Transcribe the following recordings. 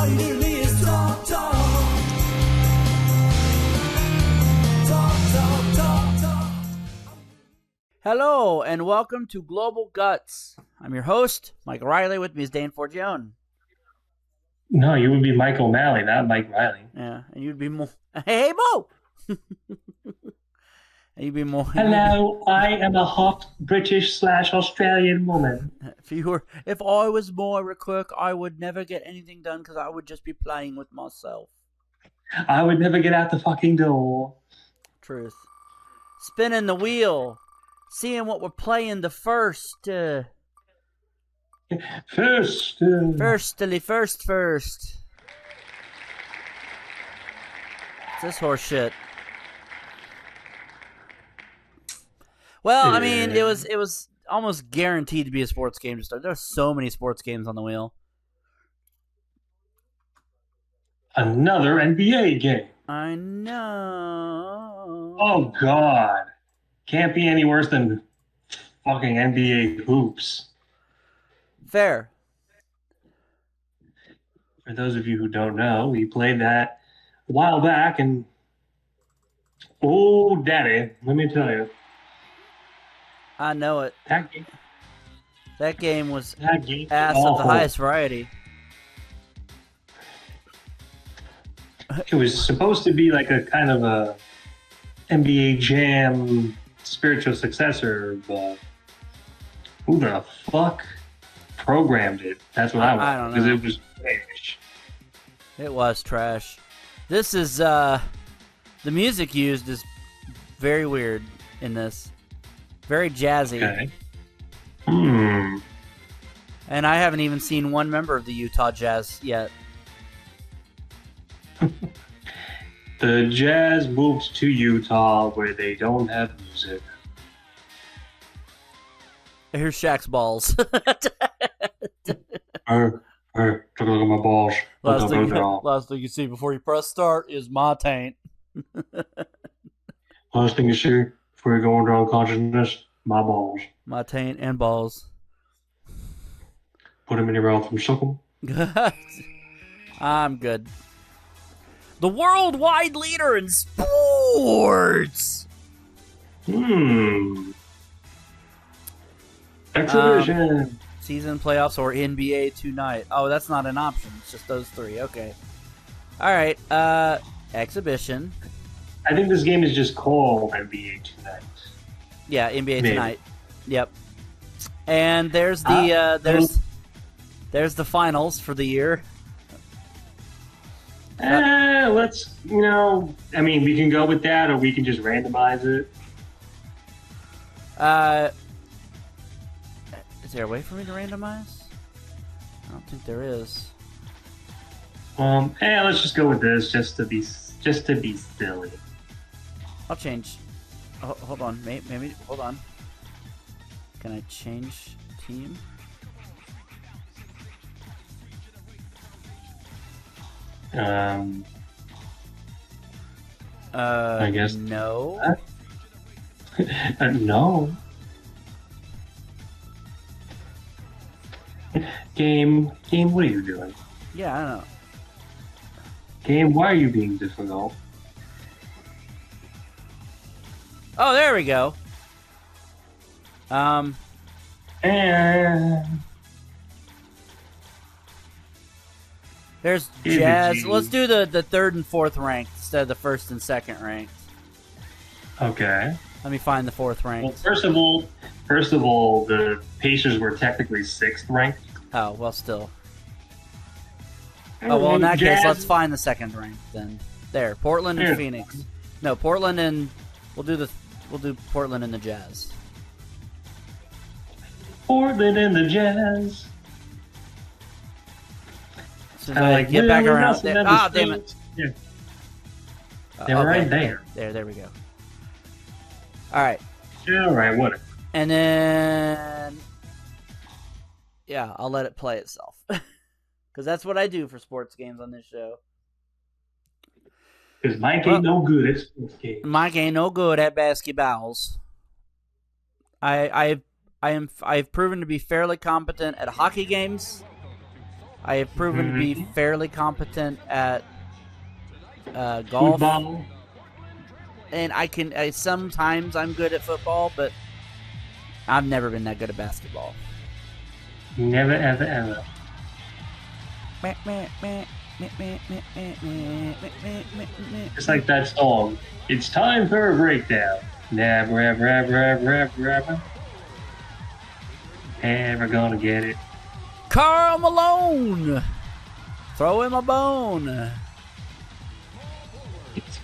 All you do to me is talk, talk. Hello, and welcome to Global Guts. I'm your host, Mike Riley. With me is Dane Forgione. No, you would be Mike O'Malley, not Mike Riley. Yeah, and you'd be more... Hey, Mo! And you'd be more... Hello, I am a hot British/Australian woman. If I was Moira Cook, I would never get anything done because I would just be playing with myself. I would never get out the fucking door. Truth. Spinning the wheel. Seeing what we're playing the first. First. First. It's this horse shit. Well, I mean, it was almost guaranteed to be a sports game to start. There's so many sports games on the wheel. Another NBA game. I know. Oh, God. Can't be any worse than fucking NBA hoops. Fair. For those of you who don't know, we played that a while back, and oh, daddy, let me tell you. I know it. That game was ass awful. of the highest variety. It was supposed to be like a kind of a NBA Jam spiritual successor, but who the fuck programmed it? That's what I don't know. Because it was trash. It was trash. This is the music used is very weird in this. Very jazzy. Okay. And I haven't even seen one member of the Utah Jazz yet. The Jazz moved to Utah where they don't have music. Here's Shaq's balls. Hey, take a look at my balls. Last thing you see before you press start is my taint. Last thing you see before you go under unconsciousness, my balls. My taint and balls. Put them in your mouth and suck them. I'm good. The worldwide leader in sports. Exhibition. Season playoffs or NBA 2Night. Oh, that's not an option. It's just those three. Okay. All right. Exhibition. I think this game is just called NBA Tonight. Yeah, NBA Maybe. Tonight. Yep. And there's the there's the finals for the year. Let's, I mean, we can go with that, or we can just randomize it. Is there a way for me to randomize? I don't think there is. Let's just go with this, just to be silly. I'll change. Oh, hold on, maybe. Hold on. Can I change team? I guess no. No. Game, what are you doing? Yeah, I don't know. Game, why are you being difficult? Oh, there we go. And there's Jazz. Let's do the third and fourth ranked instead of the first and second ranked. Okay. Let me find the fourth ranked. Well, first of all, the Pacers were technically 6th ranked. Oh, well, still. Oh, well, in that case, let's find the second ranked then. There, Portland and Phoenix. No, Portland and we'll do Portland and the Jazz. Portland and the Jazz. So I get back around there. Ah, damn it. Yeah. They were right there. There we go. All right. Yeah, all right, whatever. And then, yeah, I'll let it play itself. Because that's what I do for sports games on this show. Because Mike ain't no good at sports games. Mike ain't no good at basketballs. I've proven to be fairly competent at hockey games. I have proven to be fairly competent at golf. Football. And sometimes I'm good at football, but I've never been that good at basketball. Never, ever, ever. It's like that song. It's time for a breakdown. Never, ever, ever, ever, ever, ever. Ever gonna get it. Karl Malone! Throw him a bone. It's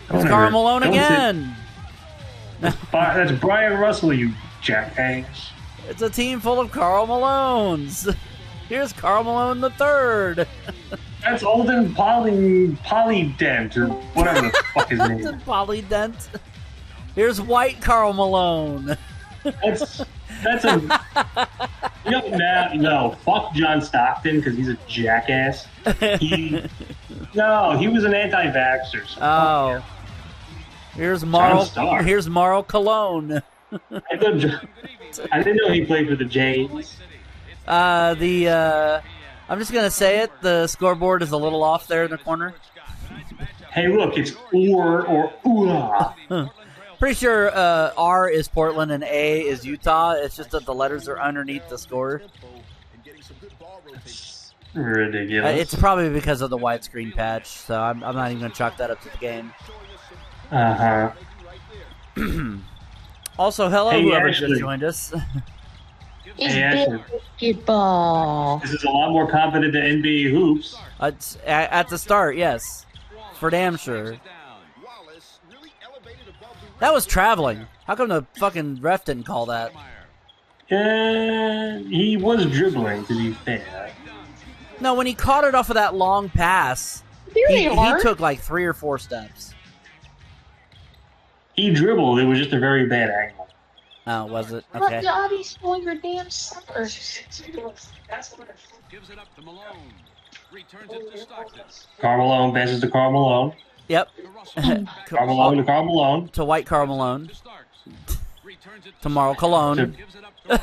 Karl Malone again. That's Brian Russell, you jackass. It's a team full of Karl Malones. Here's Karl Malone the third. That's Alden Polydent, or whatever the fuck his name is. Polydent. Here's white Karl Malone. That's a... No, fuck John Stockton, because he's a jackass. He was an anti-vaxxer. So oh. Here's Marl Cologne. I didn't know he played for the Jays. I'm just gonna say it. The scoreboard is a little off there in the corner. Hey, look, it's or ooh. Pretty sure R is Portland and A is Utah. It's just that the letters are underneath the score. Ridiculous. It's probably because of the widescreen patch, so I'm not even gonna chalk that up to the game. Also, hello, whoever just joined us. Hey, basketball. This is a lot more confident than NBA hoops. It's at the start, yes, for damn sure. That was traveling. How come the fucking ref didn't call that? He was dribbling, to be fair. No, when he caught it off of that long pass, he took like 3 or 4 steps. He dribbled. It was just a very bad angle. Oh, was it? Okay. Let Audie spoil your damn supper. Gives it up to Malone. Returns it to Stockton. Karl Malone passes to Karl Malone. Yep. Karl Malone to Karl Malone. To white Karl Malone. To Marl Cologne. To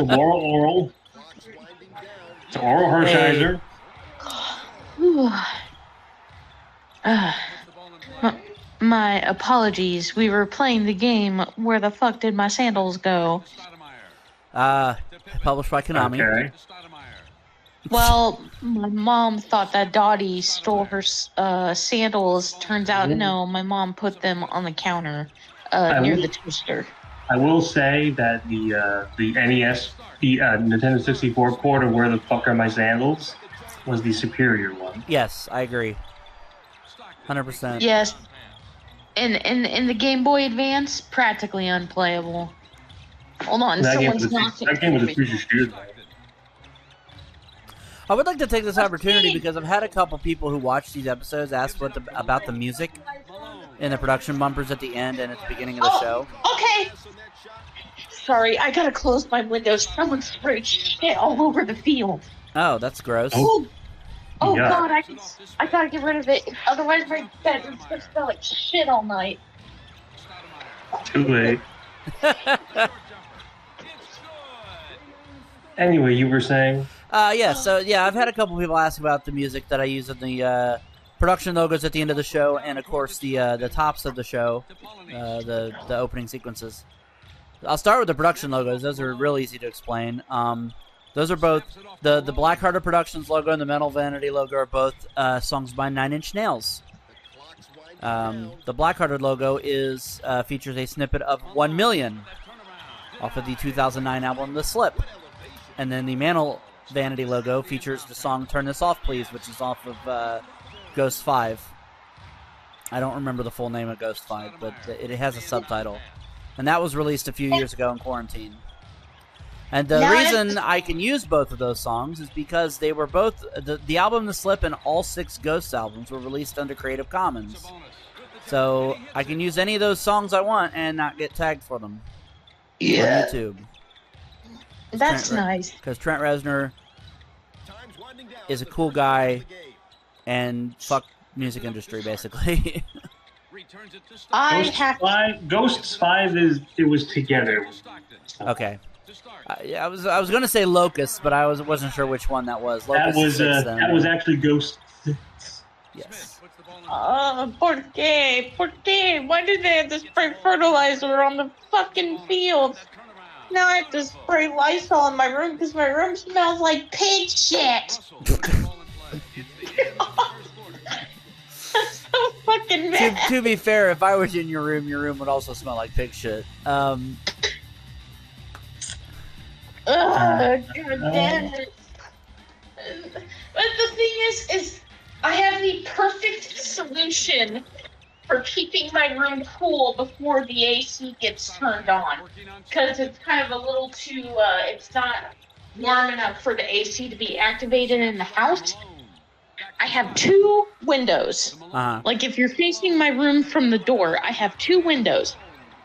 Laurel Oral. To Oral Hershiser. My apologies. We were playing the game. Where the fuck did my sandals go? Published by Konami. Okay. Well, my mom thought that Dottie stole her sandals. Turns out, no, my mom put them on the counter near the toaster. I will say that the NES, the Nintendo 64 port of Where the Fuck Are My Sandals was the superior one. Yes, I agree. 100%. Yes. In the Game Boy Advance, practically unplayable. Hold on, That game was a piece of shit. I would like to take this opportunity because I've had a couple people who watch these episodes ask about the music in the production bumpers at the end and at the beginning of the show. Okay. Sorry, I gotta close my windows. Someone sprayed shit all over the field. Oh, that's gross. Oh yeah. God, I gotta get rid of it. Otherwise, my bedroom's gonna smell like shit all night. Too late. Anyway, you were saying? I've had a couple people ask about the music that I use in the production logos at the end of the show, and of course the tops of the show, the opening sequences. I'll start with the production logos. Those are real easy to explain. Those are both the Blackhearted Productions logo and the Metal Vanity logo are both songs by 9 Inch Nails. The Blackhearted logo features a snippet of 1 Million off of the 2009 album The Slip. And then the Metal Vanity logo features the song Turn This Off Please, which is off of Ghost 5. I don't remember the full name of Ghost 5, but it has a subtitle. And that was released a few years ago in quarantine. And the reason I can use both of those songs is because they were both... The album The Slip and all 6 Ghosts albums were released under Creative Commons. So I can use any of those songs I want and not get tagged for them on YouTube. That's nice. Because Trent Reznor is a cool guy and fuck music industry, basically. Ghosts 5 it was together. Okay. Yeah, I was gonna say Locust, but I wasn't sure which one that was. Locust That was actually Ghost 6. Yes. ¿Por qué? Why did they have to spray fertilizer on the fucking fields? Now I have to spray Lysol in my room because my room smells like pig shit. I'm so fucking mad. To be fair, if I was in your room would also smell like pig shit. God damn it. But the thing is I have the perfect solution for keeping my room cool before the AC gets turned on. Because it's kind of a little too, it's not warm enough for the AC to be activated in the house. I have 2 windows. Uh-huh. Like if you're facing my room from the door, I have 2 windows.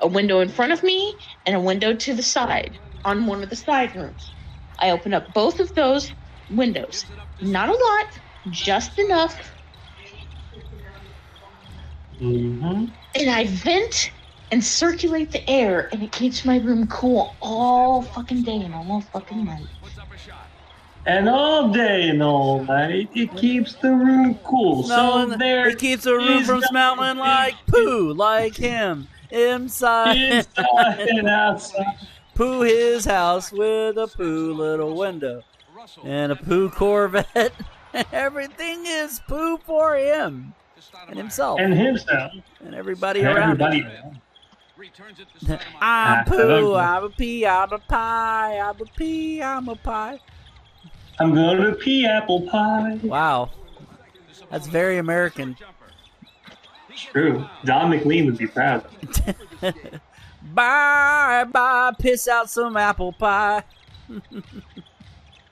A window in front of me and a window to the side on one of the side rooms. I open up both of those windows. Not a lot, just enough. Mm-hmm. And I vent and circulate the air, and it keeps my room cool all fucking day and all fucking night. And all day and all night, it keeps the room cool. So there it keeps the room is from smelling nothing like poo, like him, inside and outside. Poo his house with a poo little window and a poo Corvette. Everything is poo for him and himself And himself. and everybody around him. I'm poo, I'm a pea, I'm a pie, I'm a pea, I'm a pie. I'm gonna pee apple pie. Wow, that's very American. True. Don McLean would be proud. Bye, bye, piss out some apple pie.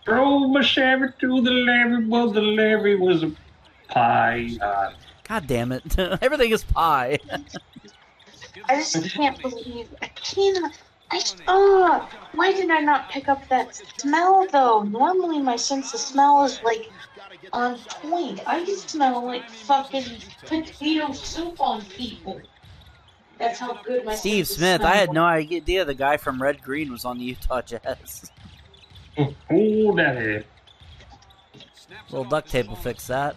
Drove my Chevy to the levee, well, the levee was a pie. God damn it. Everything is pie. I just can't believe why did I not pick up that smell though? Normally my sense of smell is like on point. I can smell like fucking potato soup on people. That's how good my Steve sense of Smith, smell I had was. no idea the guy from Red Green was on the Utah Jazz. Oh, daddy. Little duct tape will fix that.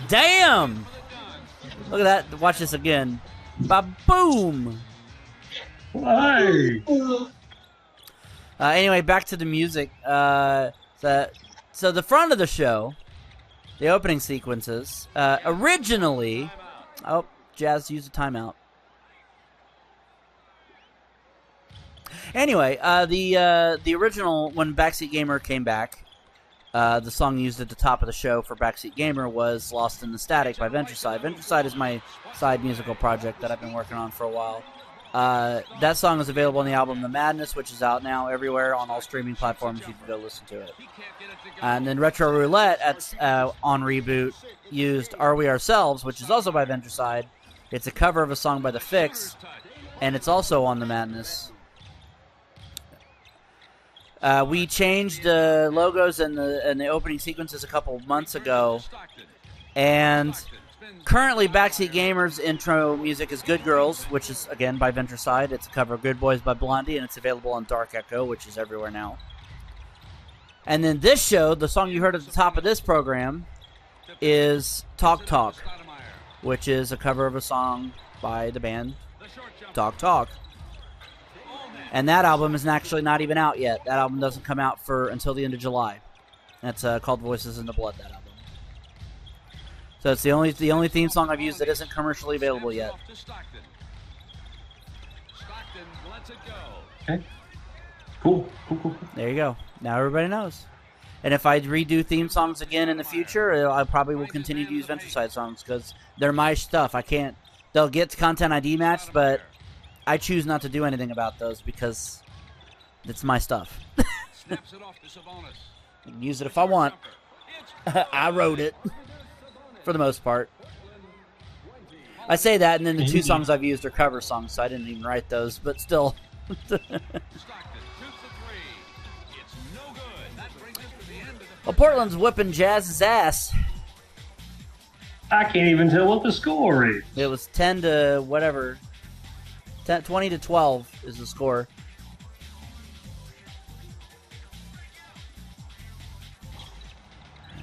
Damn! Look at that. Watch this again. Ba-boom! Why? Anyway, back to the music. So the front of the show, the opening sequences, originally... Oh, Jazz used a timeout. Anyway, the original, when Backseat Gamer came back, the song used at the top of the show for Backseat Gamer was Lost in the Static by Ventureside. Ventureside is my side musical project that I've been working on for a while. That song is available on the album The Madness, which is out now everywhere on all streaming platforms. You can go listen to it. And then Retro Roulette on Reboot used Are We Ourselves, which is also by Ventureside. It's a cover of a song by The Fix, and it's also on The Madness. We changed the logos and the opening sequences a couple months ago, and currently Backseat Gamer's intro music is Good Girls, which is, again, by Ventureside. It's a cover of Good Boys by Blondie, and it's available on Dark Echo, which is everywhere now. And then this show, the song you heard at the top of this program, is Talk Talk, which is a cover of a song by the band Talk Talk. And that album is actually not even out yet. That album doesn't come out until the end of July. That's called Voices in the Blood, that album. So it's the only theme song I've used that isn't commercially available yet. Okay. Cool. There you go. Now everybody knows. And if I redo theme songs again in the future, I probably will continue to use Ventureside songs because they're my stuff. They'll get content ID matched, but I choose not to do anything about those because it's my stuff. I can use it if I want. I wrote it. For the most part. I say that, and then the 2 songs I've used are cover songs, so I didn't even write those, but still. Well, Portland's whipping Jazz's ass. I can't even tell what the score is. It was 10 to whatever. 20 to 12 is the score.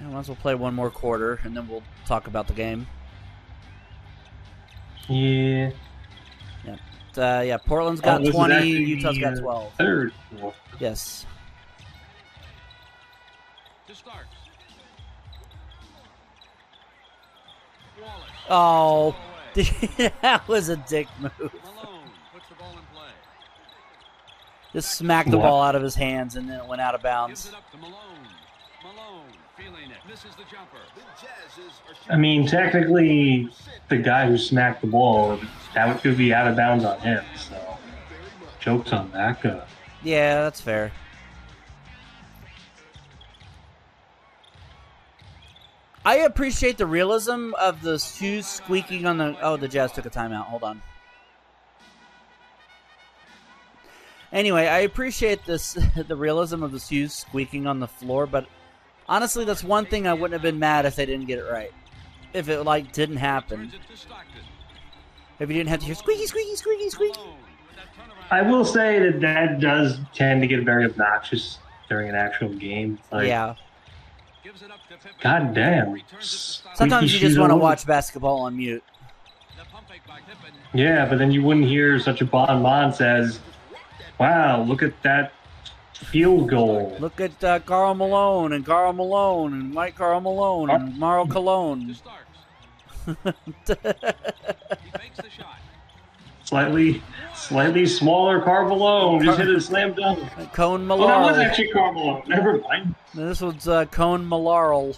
might as well play one more quarter, and then we'll talk about the game. Yeah. Yeah, Portland's got this is 20, actually Utah's got the, 12. Third. Yes. To start. Wallace. Oh, that was a dick move. Malone puts the ball in play. Just smacked the What? ball out of his hands, and then it went out of Gives bounds. it up to Malone. Malone feeling it. Misses the jumper. I mean, technically, the guy who smacked the ball, that would be out of bounds on him. So, jokes on that guy. Yeah, that's fair. I appreciate the realism of the shoes squeaking on the... Oh, the Jazz took a timeout. Hold on. Anyway, I appreciate this the realism of the shoes squeaking on the floor, but honestly, that's one thing I wouldn't have been mad if they didn't get it right. If it, like, didn't happen. Turns it to Stockton. If you didn't have to hear squeaky, squeaky, squeaky, squeaky. Malone with that turnaround. I will say that that does tend to get very obnoxious during an actual game. Like, Yeah. Gives it up to Pippen. God damn. Returns it to Stockton. Sometimes you Squeaky just want to shoes. watch basketball on mute. The pump fake by Pippen. Yeah, but then you wouldn't hear such a bon says, wow, look at that field goal. Look at Karl Malone and Mike Karl Malone and Mauro To Cologne. Starks. He fakes the shot. Slightly smaller Carvalho just hit a slam dunk. Cone Oh, that was Millar. actually Carvalho. Never mind. This one's Cone Millarl.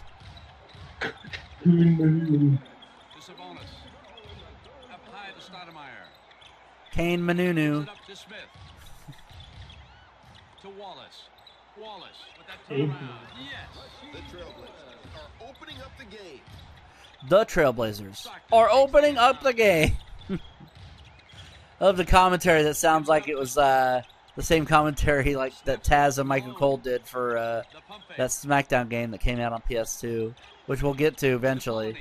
To Sabonis. Up high to Stoudemire. Kane Gives Manunu. it up to Smith. To Wallace. Wallace with that turnaround. Yes. The Trailblazers are opening up the game. The Trailblazers are opening up the game. I love the commentary that sounds like it was the same commentary like that Taz and Michael Cole did for The pump fake. that SmackDown game that came out on PS2, which we'll get to eventually.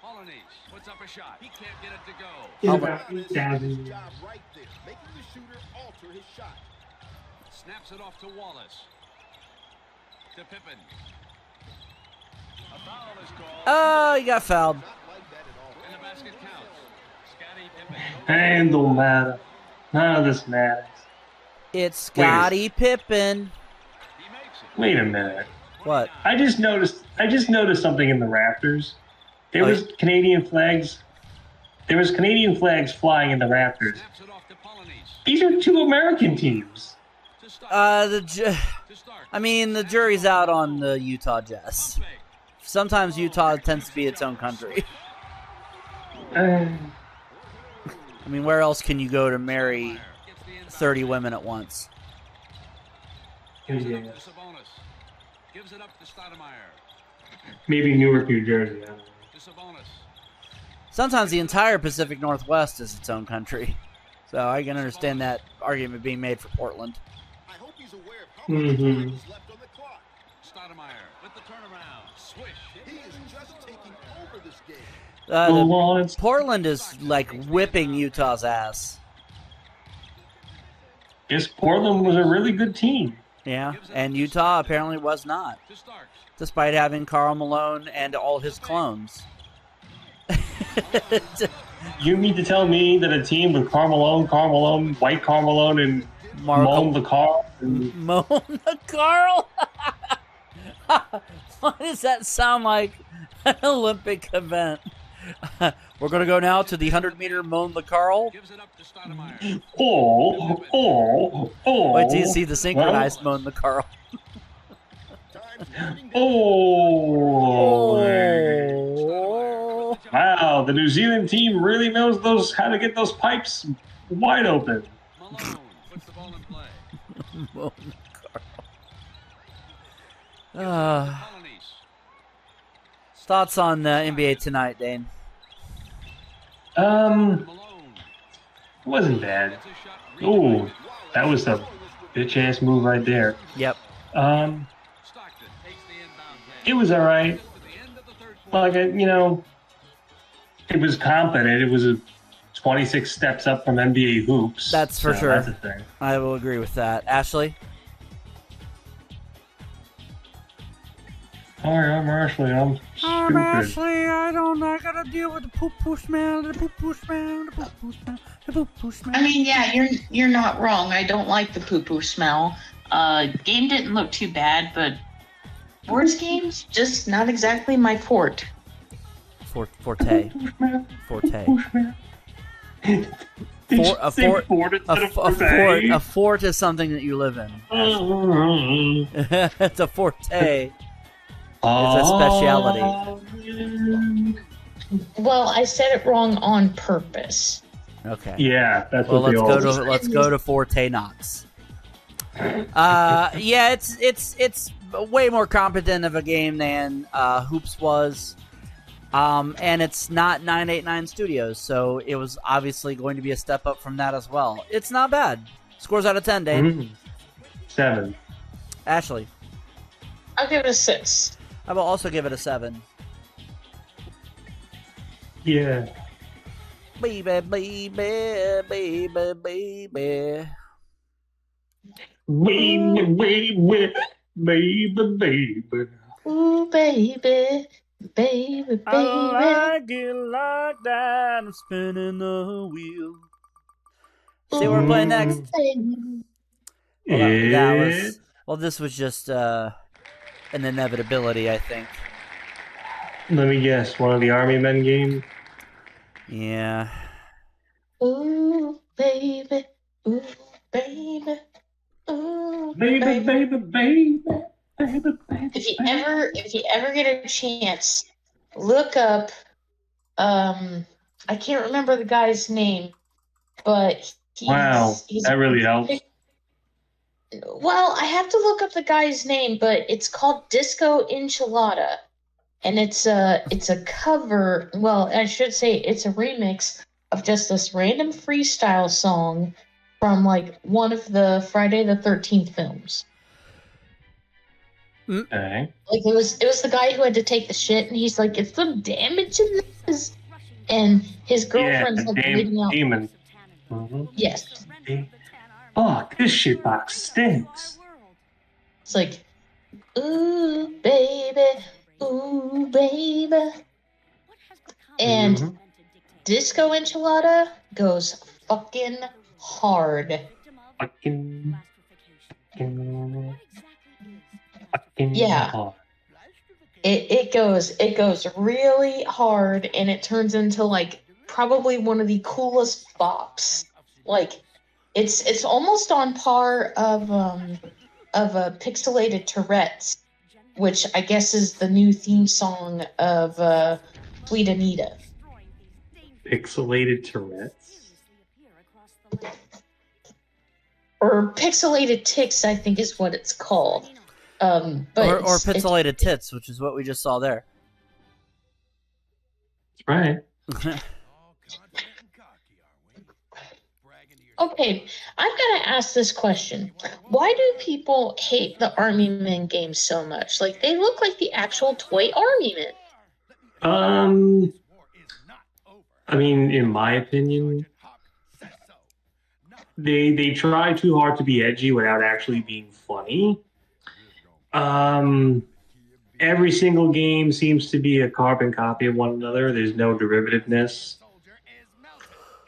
Polonese puts up a shot. He can't get it to go. Oh, Thousand. Job right there, making the shooter alter his shot. Snaps it off to Wallace. To Pippen. A foul is called. Oh, he got fouled. Not like that at all. And the basket counts. Scottie Pippen. And don't matter. None of this matters. It's Scottie Pippen. He makes it. Wait a minute. What? I just noticed something in the rafters. There Oh, was Canadian flags. There was Canadian flags flying in the rafters. Snaps it off to Polonese. These are two American teams. To Stockton. The To Starks. I mean, the jury's out on the Utah Jazz. Pump fake. Sometimes Utah tends to be its own country. Uh, I mean, where else can you go to marry Gets the inbound 30 pass. women at once? Gives it yeah. up to Sabonis. Gives it up to Stoudemire. Maybe Newark, New Jersey. I don't know. To Sabonis. Sometimes the entire Pacific Northwest is its own country. So I can understand that argument being made for Portland. I hope he's aware of how much time is left on the clock. Stoudemire with the turnaround. Swish. He is just taking over this game. Go on and Portland is like whipping Utah's ass. guess Portland was a really good team. Yeah, and Utah apparently was not, To Starks. despite having Karl Malone and all his clones. You mean to tell me that a team with Carmelo, White Carmelo, and Moan the Car? And Mona Carl? Why does that sound like an Olympic event? We're going to go now to the 100-meter Moan the Carl. Gives it up to Stoudemire. oh. Wait till you see the synchronized Moan the Carl. Time's winding down. Oh. Oh. Wow, the New Zealand team really knows how to get those pipes wide open. Malone puts the ball in play. Moan the Carl. Polonese. Thoughts on NBA tonight, Dane? Malone. It wasn't bad. Gets his shot. Ooh, that was a bitch ass move right there. Yep. Stockton takes the inbound pass. It was all right. To the end of the third quarter. Like it was competent. It was a 26 steps up from NBA hoops. That's for so sure. That's a thing. I will agree with that. Ashley? Sorry, I'm Ashley. I'm stupid. I gotta deal with the poop smell, the poop smell, the poop smell, the poop smell. I mean, yeah, you're not wrong. I don't like the poo-poo smell. Game didn't look too bad, but boards games just not exactly my forte. Forte. A fort is something that you live in. It's a forte. It's a speciality. Well, I said it wrong on purpose. Okay. Yeah, that's Well, what they all let's go to Forte Knox. Yeah, it's way more competent of a game than Hoops was. And it's not 989 Studios, so it was obviously going to be a step up from that as well. It's not bad. Scores out of 10, Dane. 7. Ashley. I'll give it a 6. I will also give it a 7. Yeah. Baby, baby, baby, baby. Baby, baby. Ooh, baby. Baby. I like it like that. I'm spinning the wheel. See what we're playing next? Well, this was just an inevitability, I think. Let me guess, one of the Army Men games? Yeah. Ooh, baby. Ooh, baby. Ooh, Baby. If you ever get a chance, look up. I can't remember the guy's name, but he's that really helps. Well, I have to look up the guy's name, but it's called Disco Enchilada, and it's a cover. Well, I should say it's a remix of just this random freestyle song from like one of the Friday the 13th films. Okay. Like it was the guy who had to take the shit, and he's like, "It's some damage in this," and his girlfriend's like bleeding out. Demon. Mm-hmm. Yes. Fuck, this shitbox stinks. It's like, ooh baby, and Disco Enchilada goes fucking hard. Fucking Yeah. hard. It goes really hard, and it turns into like probably one of the coolest bops. Like it's almost on par of a Pixelated Tourette's, which I guess is the new theme song of Sweet Anita. Pixelated Tourette's? Or Pixelated Ticks, I think is what it's called. But or Pixelated Tits, which is what we just saw there. Right. Okay, I've got to ask this question. Why do people hate the Army Men games so much? Like, they look like the actual toy Army Men. I mean, in my opinion, they try too hard to be edgy without actually being funny. Every single game seems to be a carbon copy of one another. There's no derivativeness.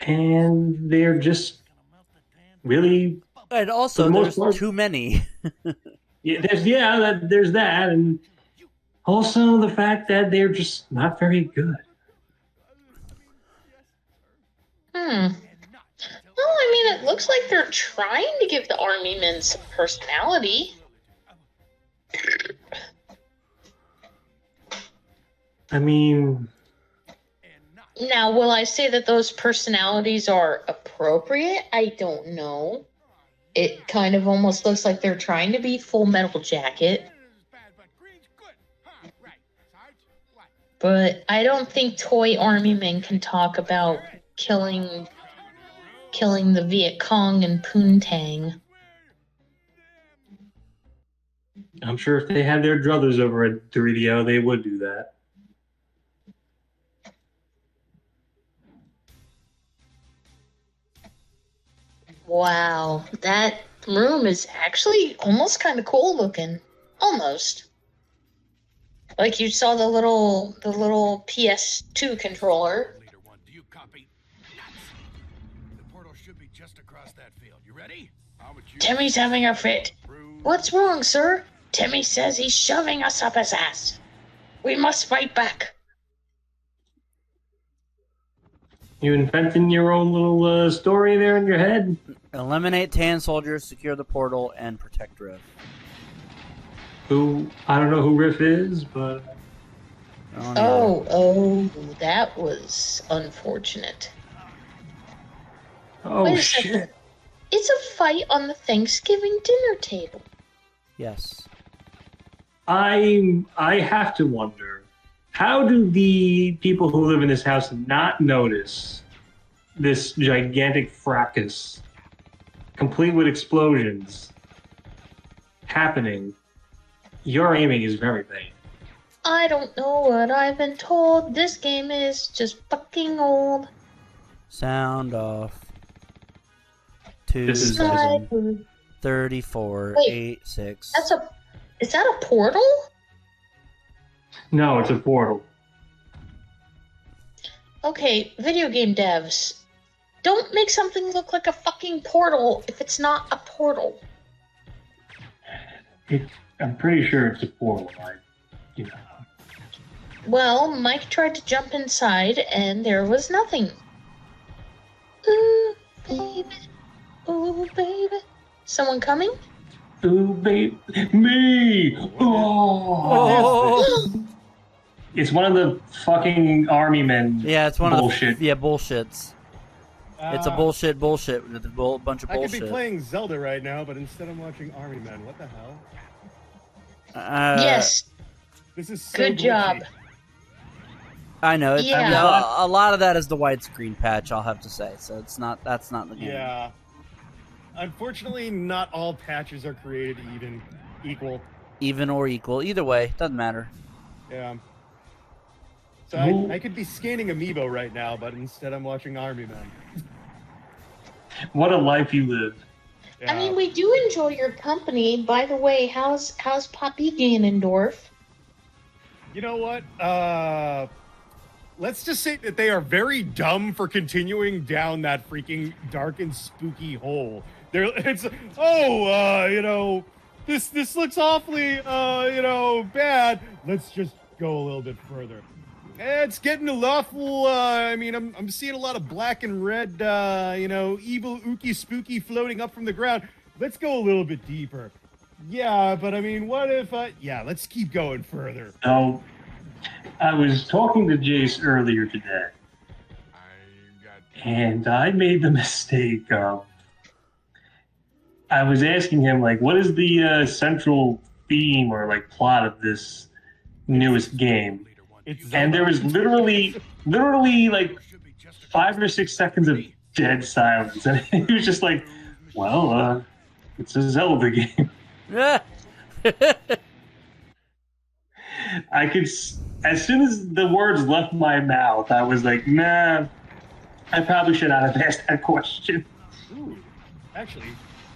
And they're just really... And also, there's too many. There's that. And also the fact that they're just not very good. Well, I mean, it looks like they're trying to give the Army Men some personality. I mean... Now, will I say that those personalities are appropriate? I don't know. It kind of almost looks like they're trying to be Full Metal Jacket. But I don't think toy Army Men can talk about killing the Viet Cong and Poontang. I'm sure if they had their druthers over at 3DO, they would do that. Wow, that room is actually almost kind of cool looking. Almost. Like you saw the little PS2 controller. Leader one, do you copy? The portal should be just across that field. You ready? How would you? Timmy's having a fit. What's wrong, sir? Timmy says he's shoving us up his ass. We must fight back. You inventing your own little story there in your head? Eliminate tan soldiers, secure the portal, and protect Riff. Who, I don't know who Riff is, but... I don't either. Oh, that was unfortunate. Oh, Wait a shit. second. It's a fight on the Thanksgiving dinner table. Yes. I have to wonder, how do the people who live in this house not notice this gigantic fracas, complete with explosions, happening? Your aiming is very bad. I don't know what I've been told. This game is just fucking old. Sound off. This is- 34, Wait, 8, 6. Is that a portal? No, it's a portal. Okay, video game devs. Don't make something look like a fucking portal if it's not a portal. I'm pretty sure it's a portal. Well, Mike tried to jump inside and there was nothing. Ooh, baby. Ooh, baby. Someone coming? Ooh, baby, me! Oh. It's one of the fucking army men. Yeah, it's one bullshit. of the bullshits. It's a bullshit with a bunch of I could bullshit. be playing Zelda right now, but instead I'm watching Army Men. What the hell? Yes. This is so Good job. glitchy. I know. Yeah. A lot of that is the widescreen patch, I'll have to say. So it's not. That's not the game. Yeah. Unfortunately, not all patches are created equal. Even or equal, either way, doesn't matter. Yeah. So I could be scanning Amiibo right now, but instead I'm watching Army Men. What a life you live. Yeah. I mean, we do enjoy your company. By the way, how's Poppy Ganondorf? You know what? Let's just say that they are very dumb for continuing down that freaking dark and spooky hole. This looks awfully, bad. Let's just go a little bit further. It's getting awful. I'm seeing a lot of black and red, evil, ooky, spooky floating up from the ground. Let's go a little bit deeper. Yeah, but I mean, what if, let's keep going further. So, I was talking to Jace earlier today, and I made the mistake of, I was asking him, like, what is the central theme or, like, plot of this newest game? And there was literally, like, 5 or 6 seconds of dead silence. And he was just like, well, it's a Zelda game. I could, as soon as the words left my mouth, I was like, nah, I probably should not have asked that question. Ooh, actually,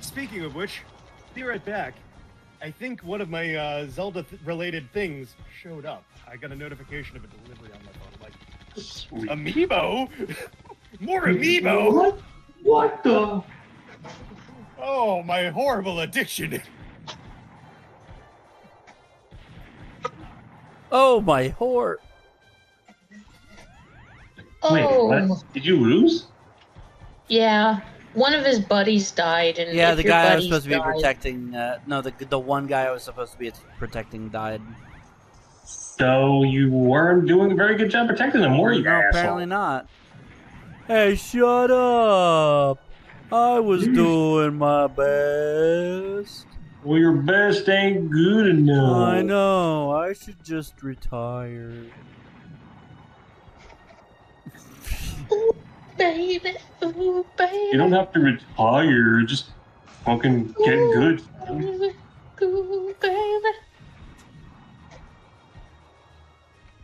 speaking of which, be right back. I think one of my Zelda-related things showed up. I got a notification of a delivery on my phone. I'm like, Sweet. Amiibo? More Amiibo? What the? Oh, my horrible addiction. Oh my whore! Wait, Oh, what? Did you lose? yeah. One of his buddies died, and Yeah, if the your guy I was buddies supposed to be died- protecting. No, the one guy I was supposed to be protecting died. So you weren't doing a very good job protecting them, were you, No, asshole? apparently not. Hey, shut up! I was doing my best. Well, your best ain't good enough. I know. I should just retire. Ooh, baby, ooh, baby. You don't have to retire. Just fucking get good. Baby, ooh, baby.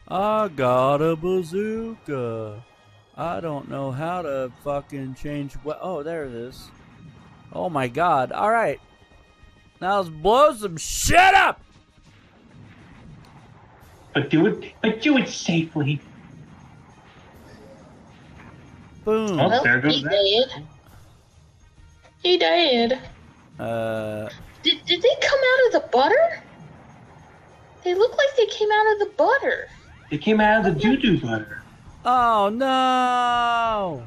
I got a bazooka. I don't know how to fucking change. Oh, there it is. Oh my god. All right. Now let's blow some shit up. But do it safely. Boom. Oh, Well, there goes he that. did. He did. Did they come out of the butter? They look like they came out of the butter. It came out of the doo-doo butter. Oh no!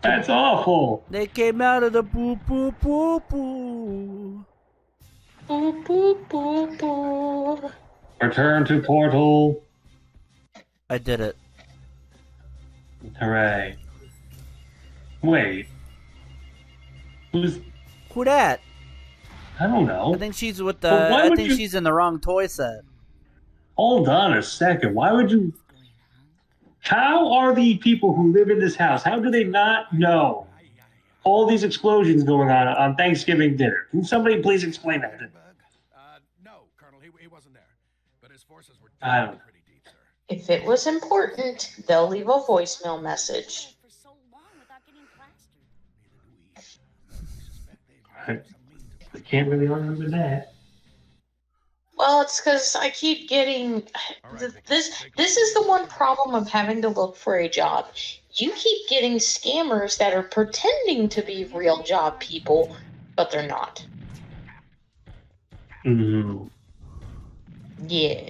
That's awful. They came out of the boo boo boo boo. Boo, boo, boo, boo. Return to portal. I did it. Hooray. Wait. Who's... Who that? I don't know. I think she's with the. But why I would think you- she's in the wrong toy set. Hold on a second. Why would you... How are the people who live in this house, how do they not know all these explosions going on Thanksgiving dinner? Can somebody please explain that? No, Colonel, he wasn't there. But his forces were I don't know. pretty deep, sir. If it was important, they'll leave a voicemail message. For so long without getting plastered. I can't really remember that. Well, it's because I keep getting this. This is the one problem of having to look for a job. You keep getting scammers that are pretending to be real job people, but they're not. Mm. Yeah.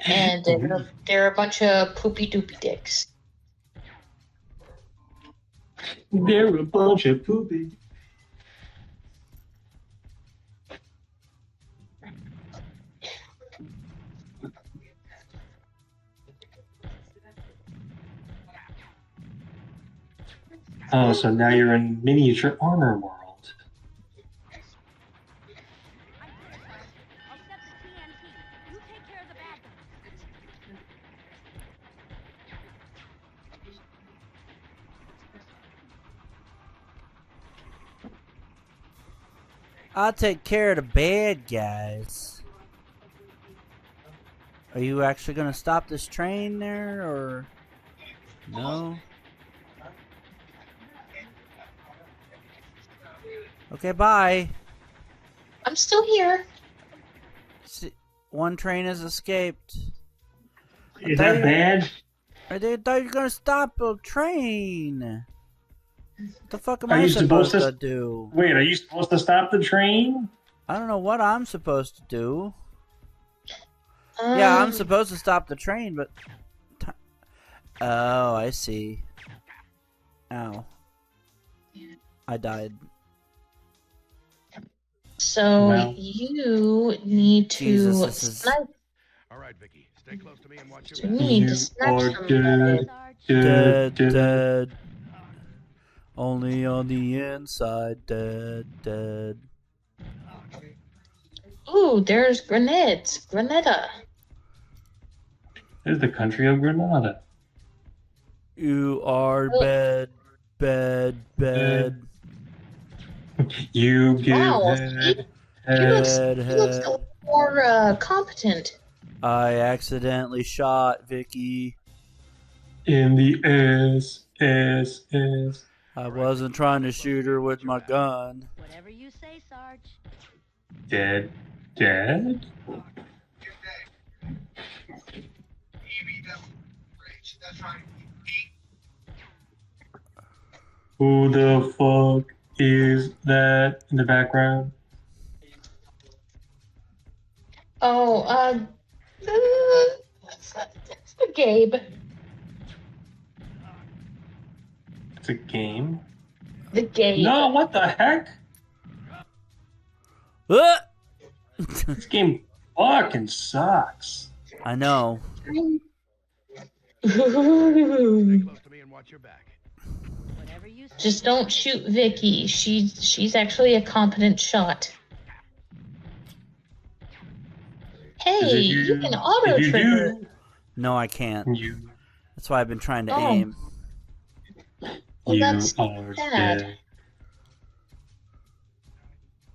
And they're a bunch of poopy doopy dicks. They're a bunch of poopy. Oh, so now you're in miniature armor world. I'll set the TNT. You take care of the bad guys. I'll take care of the bad guys. Are you actually gonna stop this train there, or no? Okay, bye. I'm still here. See, one train has escaped. Is that bad? I thought you were gonna stop a train. What the fuck am Are I you supposed supposed to to- do? Wait, are you supposed to stop the train? I don't know what I'm supposed to do. Yeah, I'm supposed to stop the train, but... Oh, I see. Ow. I died. So Well. you need to Jesus, this is- snipe. All right, Vicky, stay close to me and watch You your back. need You to snipe are somebody. dead. Dead, dead. Only on the inside, dead, dead. Ooh, there's grenades. Grenada. There's the country of Granada. You are bed, bed, bed. You give Wow, head, He looks, head. he looks a little more competent. I accidentally shot Vicky. In the S. I wasn't trying to shoot her with my gun. Whatever you say, Sarge. Dead. Dead? Who the fuck is that in the background? Oh, that's the Gabe. It's a game? The Gabe. No, what the heck? Ah! This game fucking sucks. I know. Stay close to me and watch your back. Whatever you say. Just don't shoot Vicky. She's actually a competent shot. Hey, Is it you can auto if you trigger. do, No, I can't. you, That's why I've been trying to Oh. aim. Well, you that's are sad. dead.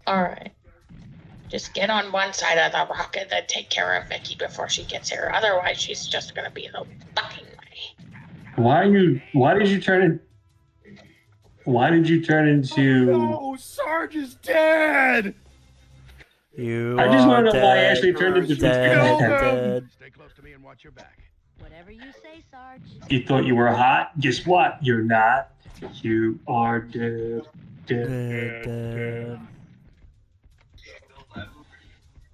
All right. Just get on one side of the rocket and take care of Vicky before she gets here. Otherwise, she's just gonna be in the fucking way. Why did you turn into Oh, Sarge is dead! You I just want are to know why dead, Ashley turned into dead. Stay close to me and watch your back. Whatever you say, Sarge. You thought you were hot? Guess what? You're not. You are dead. Dead.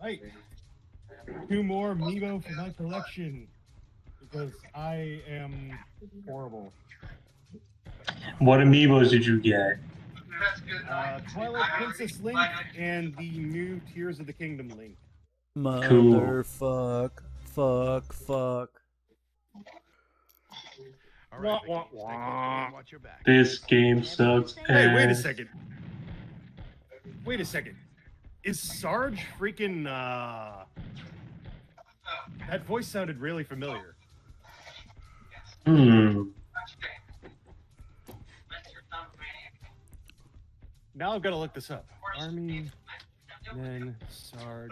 Right. 2 more amiibo for my collection because I am horrible. What amiibos did you get? Twilight Princess Link and the new Tears of the Kingdom Link. Motherfuck. Fuck. All right, Vicky, stay close to me and watch your back. This game sucks. Hey, wait a ass. second. Wait a second. Is Sarge freaking, that voice sounded really familiar. Now I've got to look this up. Army Men Sarge.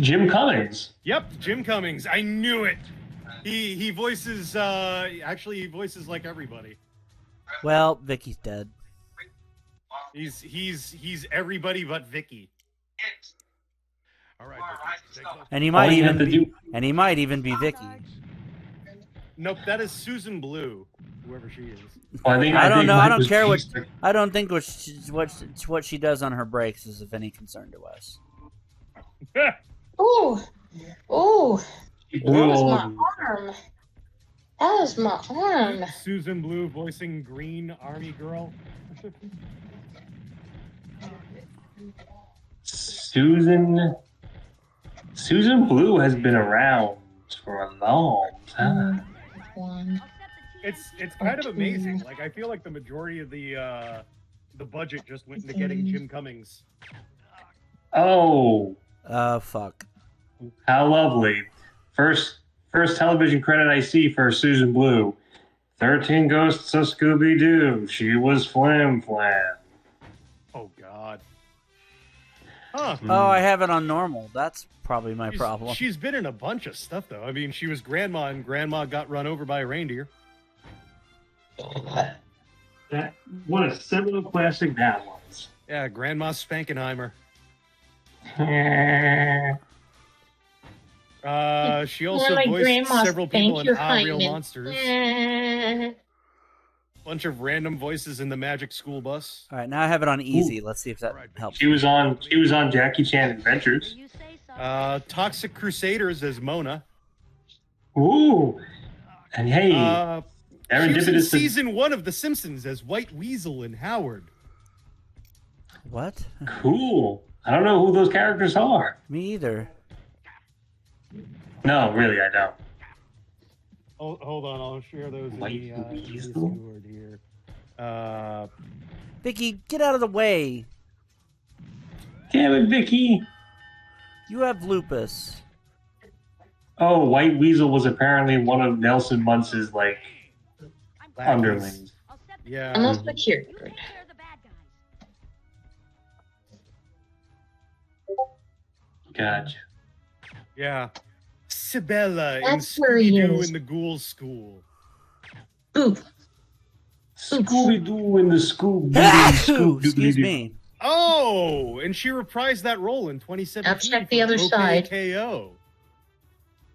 Jim Cummings. Yep, Jim Cummings. I knew it. He voices actually he voices like everybody. Well, Vicky's dead. He's everybody but Vicky. All right, Vicky, stay close. And he All might you even have to be do- and he might even be Vicky. Nope, that is Susan Blue, whoever she is. Well, I don't know. I mine don't was care what Easter. I don't think what she does on her breaks is of any concern to us. Ooh. Ooh. She That blew was all my of them. arm. That was my arm. Susan Blue voicing Green Army Girl. Susan Blue has been around for a long time. One. It's kind of amazing. Like I feel like the majority of the budget just went into getting Jim Cummings. Oh, Fuck. how lovely! First television credit I see for Susan Blue. 13 Ghosts of Scooby Doo. She was Flim Flam. Oh God. Huh. Oh, I have it on normal. That's probably my problem. She's been in a bunch of stuff though. I mean, she was Grandma, and Grandma got run over by a reindeer. That what a seminal classic that was. Yeah, Grandma Spankenheimer. She also my voiced grandma several people in Spank your Ah Real hymen. Monsters. Bunch of random voices in the Magic School Bus. All right, now I have it on easy. Let's see if that helps. She was on Jackie Chan Adventures. You say, Sarge. Toxic Crusaders as Mona. Ooh, and hey, She was in Serendipitous. season 1 of The Simpsons as White Weasel and Howard. What? Cool. I don't know who those characters are. Me either. No, really, I don't. Oh, hold on, I'll share those in White the Weasel? Discord here. Vicky, get out of the way. Damn it, Vicky. You have lupus. Oh, White Weasel was apparently one of Nelson Muntz's like I'm Lackeys. underlings. I'll set the Yeah. Almost secured. You take care of the bad guys. Gotcha. Yeah. Sibella in That's where he Scooby-Doo is. in the Ghoul School. Ooh. Scooby Doo in the Scooby Excuse me. Oh, and she reprised that role in 2017. Now check the for other OK side. KO.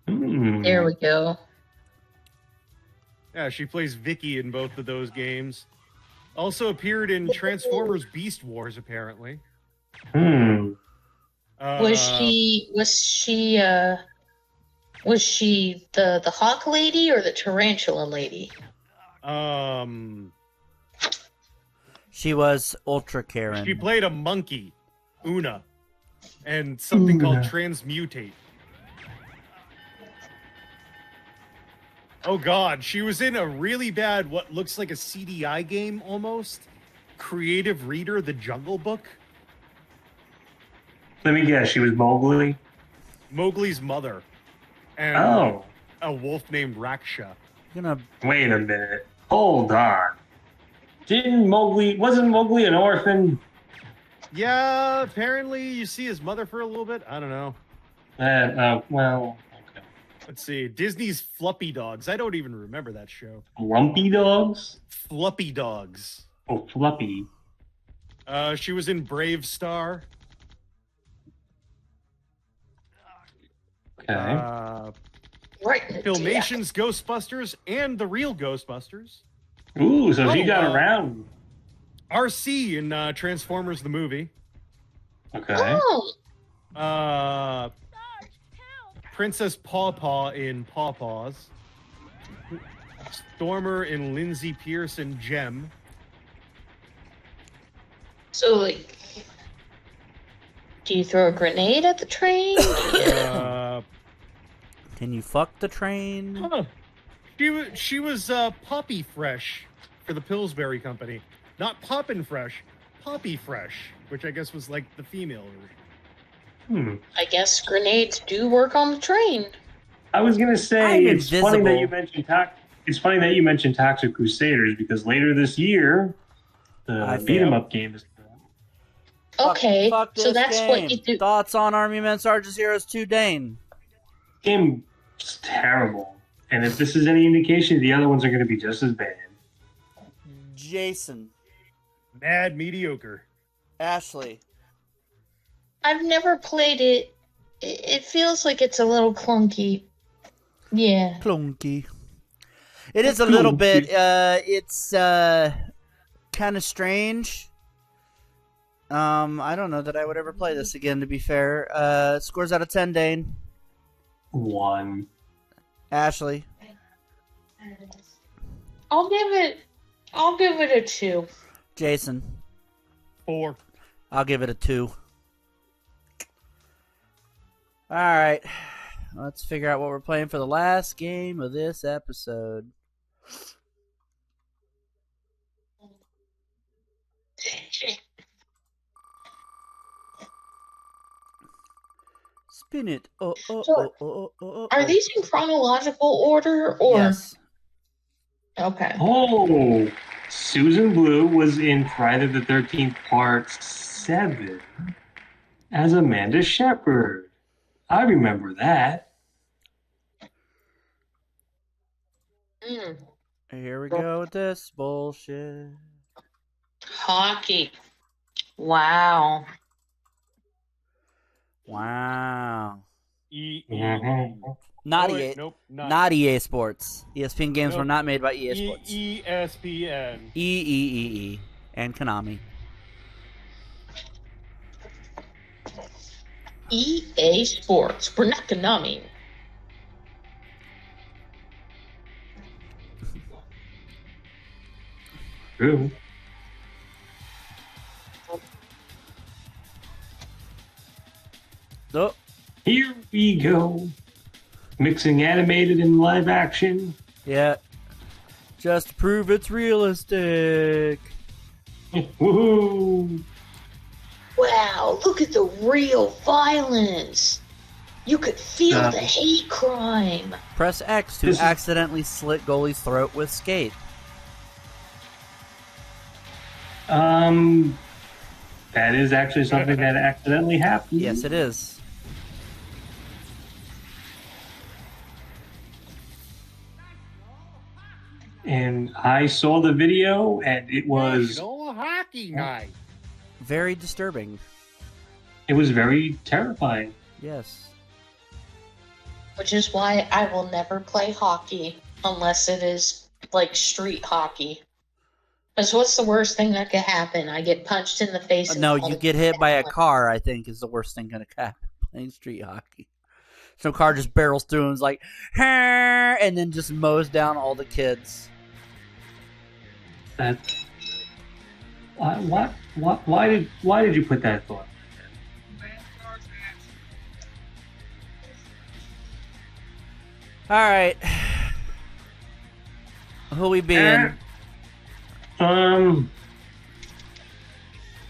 There we go. Yeah, she plays Vicky in both of those games. Also appeared in Transformers Beast Wars, apparently. Was she the hawk lady or the tarantula lady? She was Ultra Karen. She played a monkey, Una, and something called Transmutate. Oh God, she was in a really bad, what looks like a CDI game almost. Creative Reader, The Jungle Book. Let me guess, she was Mowgli. Mowgli's mother, and Oh, a wolf named Raksha. You're gonna wait a minute. Hold on. Wasn't Mowgli an orphan? Yeah, apparently you see his mother for a little bit. I don't know. Well, okay. Let's see. Disney's Fluffy Dogs. I don't even remember that show. Lumpy dogs? Fluffy Dogs. Oh, Fluffy. She was in Brave Star. Okay. Right. in the Filmation's Ghostbusters and the real Ghostbusters. Ooh, so she Oh, got around. RC in Transformers the movie. Okay. Oh, Princess Paw Paw in Paw Paws. Stormer in Lindsay Pierce and Gem. so like, do you throw a grenade at the train? Can you fuck the train? Huh. She was Poppy Fresh for the Pillsbury Company. Not Poppin' Fresh, Poppy Fresh, which I guess was like the female version. I guess grenades do work on the train. I was gonna say I'm it's funny that you invisible. mentioned Toxic Crusaders because later this year the beat 'em up game is coming out. Okay, Fuck so this that's game. what you do. Thoughts on Army Men Sarge's Heroes 2 Dane? Game is terrible, and if this is any indication, the other ones are going to be just as bad. Jason. Mad mediocre. Ashley. I've never played it. It feels like it's a little clunky. Yeah. Clunky. It is a little bit, it's kind of strange. I don't know that I would ever play this again, to be fair. Scores out of 10, Dane. 1. Ashley. I'll give it a 2. Jason. 4. I'll give it a 2. Alright. Let's figure out what we're playing for the last game of this episode. Spin it. Are these in chronological order or? Yes. Okay. Oh, Susan Blue was in Friday the 13th Part 7 as Amanda Shepard. I remember that. Here we go with this bullshit. Hockey. Wow. Wow. Mhm. Not Oh, EA. wait, nope, Not EA Sports. ESPN games Nope. were not made by EA Sports. ESPN. E and Konami. EA Sports. We're not Konami. True. Oh, Here we go. Mixing animated and live action. yeah. Just to prove it's realistic. Woohoo! Wow, look at the real violence. You could feel the hate crime. Press X to This is- accidentally slit goalie's throat with skate. That is actually something that accidentally happened. Yes, it is. And I saw the video, and it was National Hockey Night. Very disturbing. very terrifying. Yes. Which is why I will never play hockey unless it is like street hockey. Because what's the worst thing that could happen? I get punched in the face. and No, fall you to get the hit by a ground. car, I think, is the worst thing going to happen playing street hockey. Some car just barrels through and is like, "Huh," and then just mows down all the kids. That. Why did you put that thought? All right. Who we being? I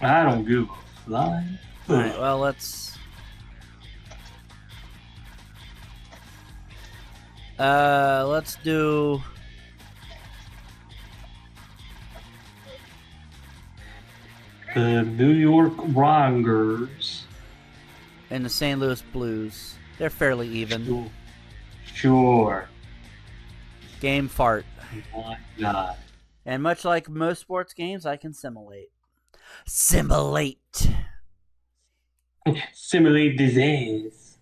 don't give a flying. All right, well, let's do The New York Rangers. and the St. Louis Blues. They're fairly even. Sure. Game fart. Why not? And much like most sports games, I can simulate. Simulate. Simulate disease.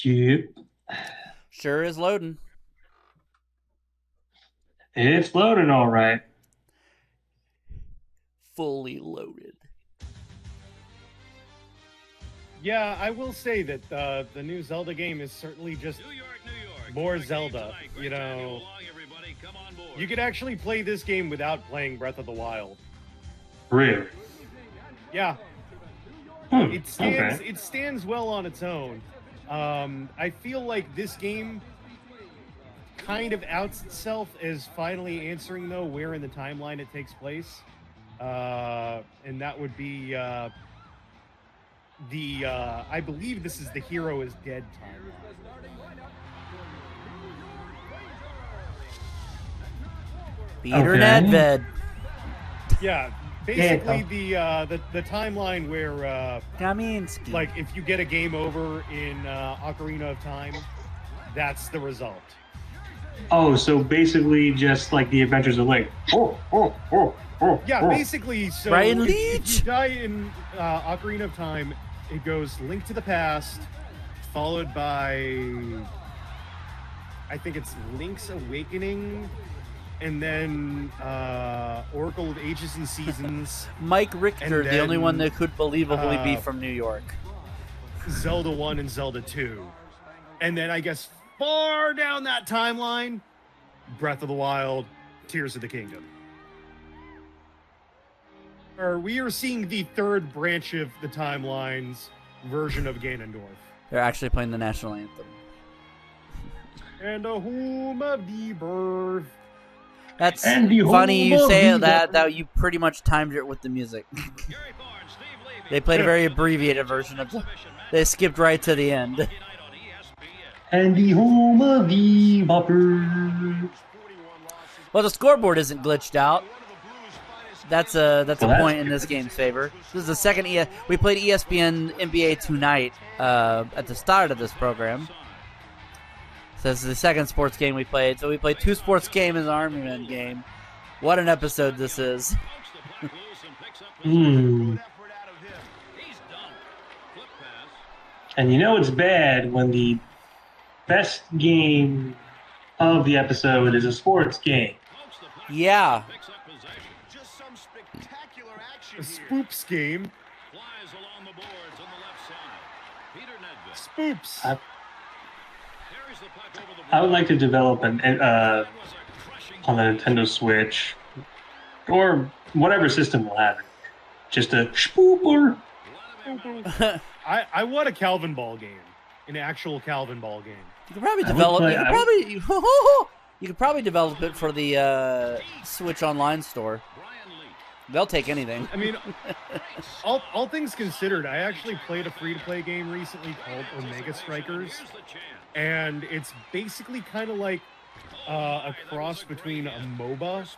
Yep. Sure is loading. It's loading all right. Fully loaded. Yeah, I will say that the new Zelda game is certainly just New York. more Got a game Zelda. tonight. Great You to have know, along, everybody. Come on board. you could actually play this game without playing Breath of the Wild. Really? Yeah, Okay. it stands well on its own. I feel like this game kind of outs itself as finally answering though where in the timeline it takes place, and that would be I believe this is the hero is dead timeline. Peter Okay. Nedved. Yeah, basically the timeline where Kaminsky. like if you get a game over in Ocarina of Time, that's the result. Oh, so basically just like the Adventures of Link. Yeah, oh. basically. So Brian if Leach. you die in Ocarina of Time, it goes Link to the Past, followed by I think it's Link's Awakening, and then Oracle of Ages and Seasons, Mike Richter, and the only then, one that could believably be uh, from New York. Zelda 1 and Zelda 2. And then I guess far down that timeline, Breath of the Wild, Tears of the Kingdom. We are seeing the third branch of the timeline's version of Ganondorf. They're actually playing the national anthem. And a home of the birth. That's And the funny you home say of the- that you pretty much timed it with the music. They played a very abbreviated version of it. They skipped right to the end. And the home of the Vopper. Well, the scoreboard isn't glitched out. That's a Well, point in this game's favor. This is the second we played ESPN NBA 2Night at the start of this program. So this is the second sports game we played. So we played two sports games in an Army Men game. What an episode this is. And you know it's bad when the best game of the episode is a sports game. Yeah. Just some spectacular action A here. Spoops game. Flies along the boards on the left side. Peter Nedved Spoops. I- carries the puck over the I would board. like to develop an That was a crushing on the Nintendo Switch or whatever system will have it. Just a spooper. I want a Calvin Ball game. An actual Calvin Ball game. You could probably I would develop play- you could I would- probably you could probably develop it for the Switch Online store. Brian Leach. They'll take anything. I mean, all things considered, I actually played a free-to-play game recently called Omega Strikers, Here's the chance. and it's basically kind of like a cross between a MOBA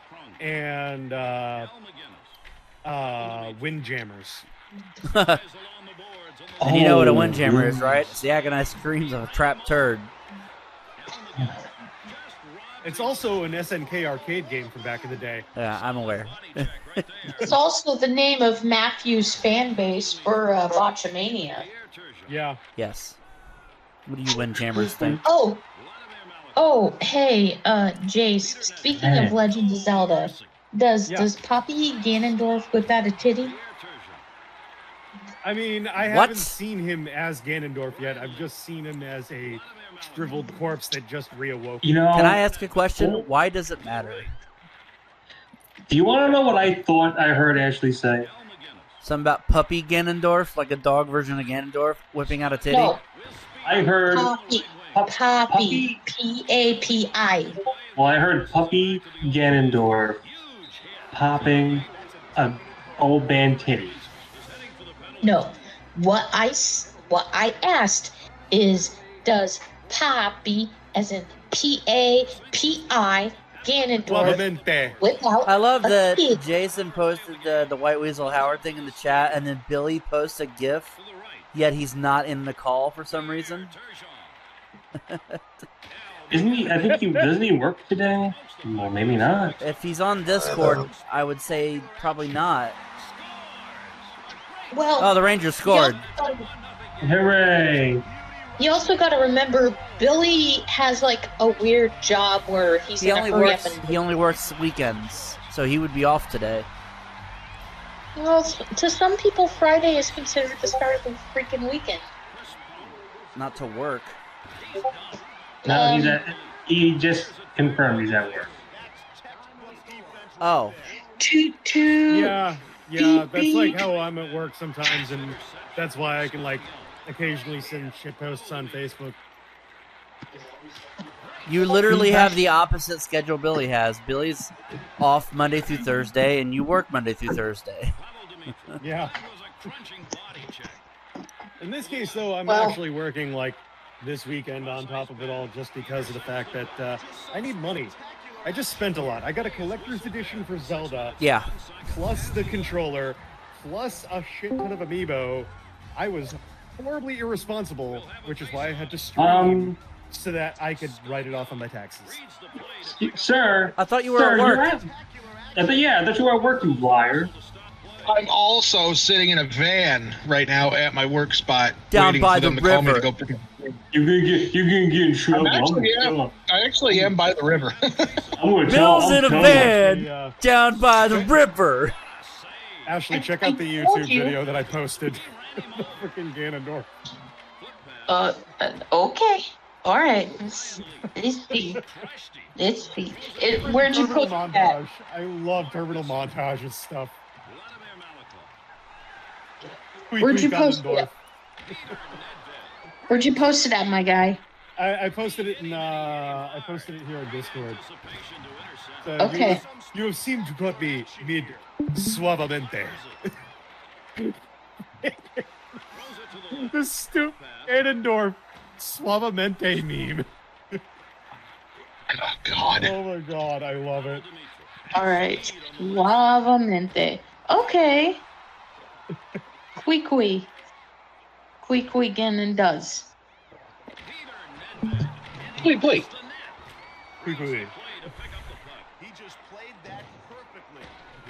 and Al McGinnis. Windjammers. Flies along the boards on the And you know what a Oh, windjammer is, yeah. right? It's the agonized screams of a trapped turd. It's also an SNK arcade game from back in the day. Yeah, I'm aware. It's also the name of Matthew's fan base for Botchamania. Yeah. Yes. What do you windjammers think? Oh, hey, Jace. Speaking of Legend of Zelda, does Poppy Ganondorf whip out a titty? I mean, I What? haven't seen him as Ganondorf yet. I've just seen him as a shriveled corpse that just reawoke. You know, Can I ask a question? Why does it matter? do you want to know what I thought I heard Ashley say? Something about puppy Ganondorf, like a dog version of Ganondorf, whipping out a titty? No, I heard Poppy. Poppy. P-A-P-I. Well, I heard Puppy Ganondorf popping a old man titty. No, what I asked is, does Poppy, as in P-A-P-I, Ganondorf, Suavemente. whip out I love a that titty? Jason posted the White Weasel Howard thing in the chat, and then Billy posts a GIF, yet he's not in the call for some reason. Isn't he? I think he doesn't he work today? Well, maybe not. If he's on Discord, I would say probably not. Well, Oh, the Rangers scored. Hooray! You also got to remember, Billy has like a weird job where he's He in a only hurry works. up and. He only works weekends, so he would be off today. Well, to some people, Friday is considered the start of the freaking weekend. Not to work. No, he just confirmed he's at work. Oh, Yeah, that's like how I'm at work sometimes, and that's why I can like occasionally send shit posts on Facebook. you literally have the opposite schedule Billy has. Billy's off Monday through Thursday, and you work Monday through Thursday. Yeah. In this case, though, I'm Well- actually working like this weekend on top of it all, just because of the fact that I need money. I just spent a lot. I got a collector's edition for Zelda, Yeah. plus the controller, plus a shit ton of amiibo. I was horribly irresponsible, which is why I had to stream so that I could write it off on my taxes. Sir, I thought you were sir, at you're work. at- I thought you were at work, you liar. I'm also sitting in a van right now at my work spot, Down waiting by for them the to call me to river. go pick up. You're gonna get in trouble. I actually am by the river. I'm gonna Bill's in a van Yeah. down by the river. Ashley, check out the I told YouTube you. video that I posted. The freaking Ganondorf. Okay. All right. Let's see. Where'd you Terminal put that? montage. I love terminal montage and stuff. Where'd you post it? Where'd you post it at, my guy? I posted it in I posted it here on Discord. So Okay. You have seemed to put me mid suavemente. The stupid Ganondorf suavemente meme. Oh, God. Oh my god, I love it. All right. Suavemente. Okay. Qui. Qui Ganon does. Wait. Quickly.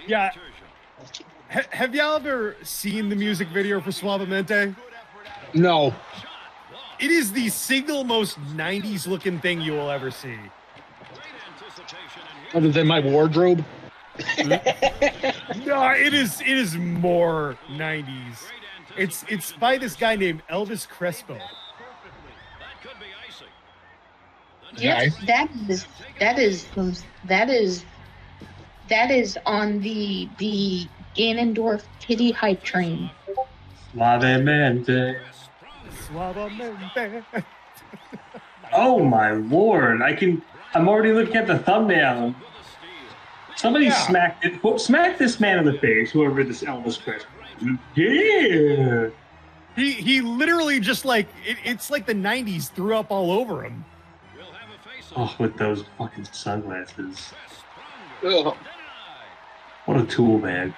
Yeah. Have y'all ever seen the music video for Suavemente? No. It is the single most 90s looking thing you will ever see. Other than my wardrobe? No, it is more 90s. It's by this guy named Elvis Crespo. Yes, that is on the Ganondorf titty hype train. Suavemente. Suavemente. Oh my lord! I'm already looking at the thumbnail. Somebody Yeah. smack this man in the face, whoever this Elvis Crespo is. Yeah. He literally just like it's like the 90s threw up all over him. Oh, with those fucking sunglasses. Ugh. What a tool, man.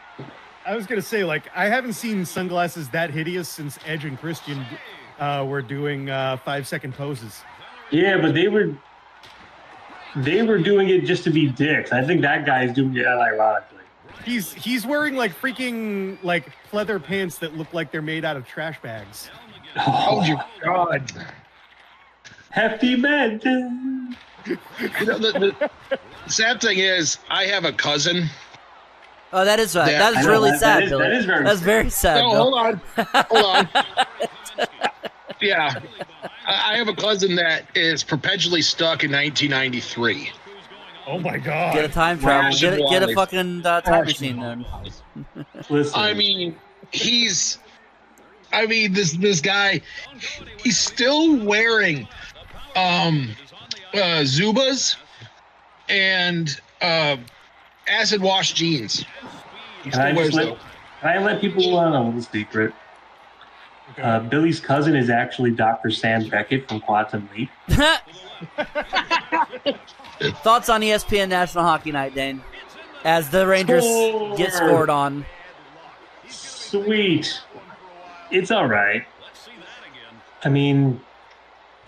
I was gonna say, like, I haven't seen sunglasses that hideous since Edge and Christian were doing 5-second poses. Yeah, but they were doing it just to be dicks. I think that guy's doing it unironically. He's wearing like freaking like pleather pants that look like they're made out of trash bags. Oh, your God. Hefty man. You know, the sad thing is, I have a cousin. Oh, that is Yeah, that I is know, really that sad, is- Billy. that is very That's sad. very sad, No, Bill. hold on. Yeah. I have a cousin that is perpetually stuck in 1993. Oh my Get a god! time travel. Massive Get a life. fucking time machine then. Listen. I mean, this guy, he's still wearing Zubas and acid wash jeans. He Can I, still just wears let, can I let people on a little secret? Billy's cousin is actually Dr. Sam Beckett from Quantum Leap. Thoughts on ESPN National Hockey Night, Dane? As the Rangers get scored on. Sweet. It's all right. I mean,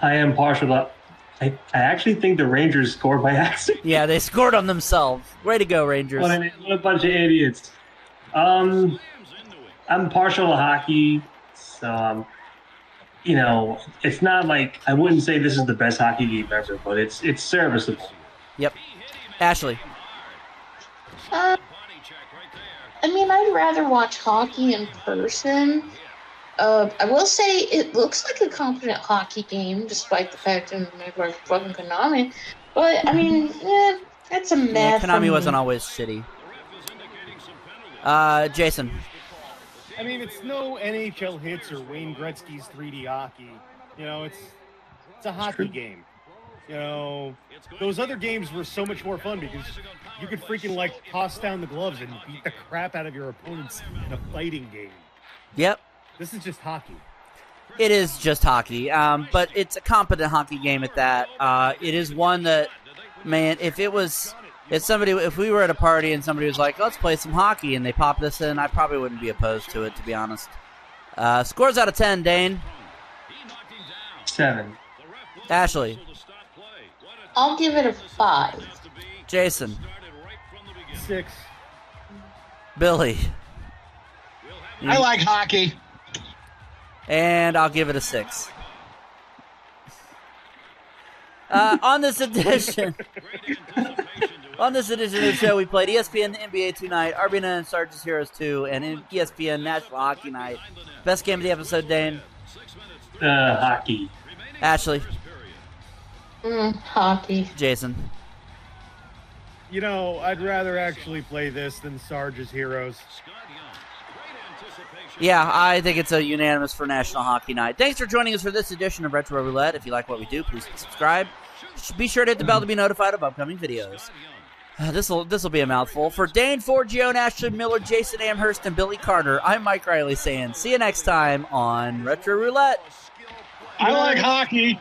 I am partial to I actually think the Rangers scored by accident. Yeah, they scored on themselves. Way to go, Rangers. What a bunch of idiots. I'm partial to hockey, so you know, it's not like I wouldn't say this is the best hockey game ever, but it's serviceable. Yep. Ashley. I mean, I'd rather watch hockey in person. I will say it looks like a competent hockey game, despite the fact that it made by fucking Konami. But I mean, that's a mess. Yeah, Konami wasn't always shitty. Jason. I mean, it's no NHL hits or Wayne Gretzky's 3D hockey. You know, it's a hockey game. You know, those other games were so much more fun because you could freaking like toss down the gloves and beat the crap out of your opponents in a fighting game. Yep. This is just hockey. It is just hockey, but it's a competent hockey game at that. It is one that, man, if we were at a party and somebody was like, let's play some hockey, and they pop this in, I probably wouldn't be opposed to it, to be honest. Scores out of 10, Dane. 7. Ashley. I'll give it a 5. Jason. 6. Billy. I like hockey. And I'll give it a 6. On this edition of the show, we played ESPN NBA 2Night, RBN and Sarge's Heroes 2, and ESPN National Hockey Night. Best game of the episode, Dane? Hockey. Ashley? Hockey. Jason? You know, I'd rather actually play this than Sarge's Heroes. Yeah, I think it's a unanimous for National Hockey Night. Thanks for joining us for this edition of Retro Roulette. If you like what we do, please subscribe. Be sure to hit the bell to be notified of upcoming videos. This will be a mouthful. For Dane Forgione, Ashley Miller, Jason Amherst, and Billy Carter, I'm Mike Riley saying see you next time on Retro Roulette. I like hockey.